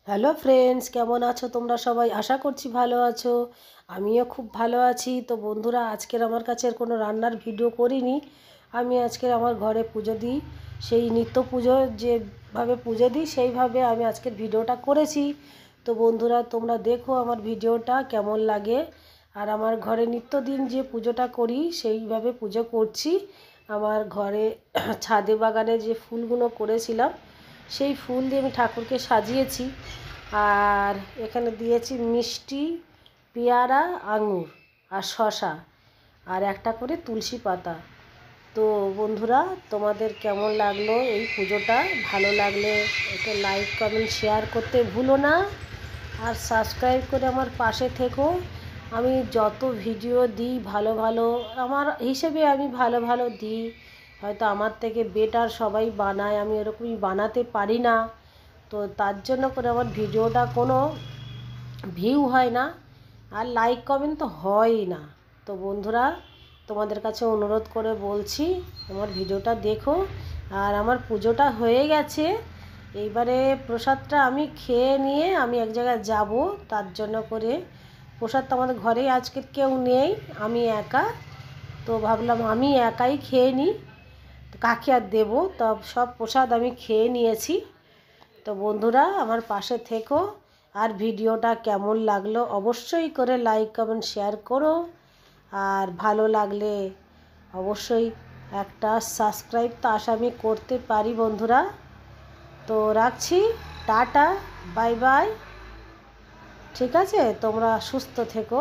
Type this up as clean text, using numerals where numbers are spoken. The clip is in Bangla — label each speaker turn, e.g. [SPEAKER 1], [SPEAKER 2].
[SPEAKER 1] হ্যালো ফ্রেন্ডস, কেমন আছো তোমরা সবাই? আশা করছি ভালো আছো। আমিও খুব ভালো আছি। তো বন্ধুরা, আজকের আমার কাছে কোনো রান্নার ভিডিও করিনি। আমি আজকের আমার ঘরে পুজো দিই, সেই নিত্য পুজো যেভাবে পুজো দিই সেইভাবে আমি আজকের ভিডিওটা করেছি। তো বন্ধুরা, তোমরা দেখো আমার ভিডিওটা কেমন লাগে। আর আমার ঘরে নিত্যদিন যে পুজোটা করি সেইভাবে পুজো করছি। আমার ঘরে ছাদে বাগানে যে ফুলগুলো করেছিলাম সেই ফুল দিয়ে আমি ঠাকুরকে সাজিয়েছি। আর এখানে দিয়েছি মিষ্টি, পেয়ারা, আঙুর আর শসা, আর একটা করে তুলসী পাতা। তো বন্ধুরা, তোমাদের কেমন লাগলো এই পুজোটা? ভালো লাগলে একটা লাইক, কমেন্ট, শেয়ার করতে ভুলো না। আর সাবস্ক্রাইব করে আমার পাশে থেকো। আমি যত ভিডিও দিই ভালো ভালো, আমার হিসেবে আমি ভালো ভালো দিই। হয়তো আমার থেকে বেটার সবাই বানায়, আমি এরকমই বানাতে পারি না। তো তার জন্য করে আমার ভিডিওটা কোনো ভিউ হয় না, আর লাইক কমেন্ট তো হয়ই না। তো বন্ধুরা, তোমাদের কাছে অনুরোধ করে বলছি আমার ভিডিওটা দেখো। আর আমার পুজোটা হয়ে গেছে, এইবারে প্রসাদটা আমি খেয়ে নিয়ে আমি এক জায়গায় যাব। তার জন্য করে প্রসাদ তো আমাদের ঘরে আজকে কেউ নেই, আমি একা। তো ভাবলাম আমি একাই খেয়ে নিই, কাকে আর দেবো। তো সব প্রসাদ আমি খেয়ে নিয়েছি। তো বন্ধুরা, আমার পাশে থেকো। আর ভিডিওটা কেমন লাগলো অবশ্যই করে লাইক, কমেন্ট, শেয়ার করো। আর ভালো লাগলে অবশ্যই একটা সাবস্ক্রাইব তো আশা আমি করতে পারি বন্ধুরা। তো রাখছি, টাটা, বাই বাই। ঠিক আছে, তোমরা সুস্থ থেকো।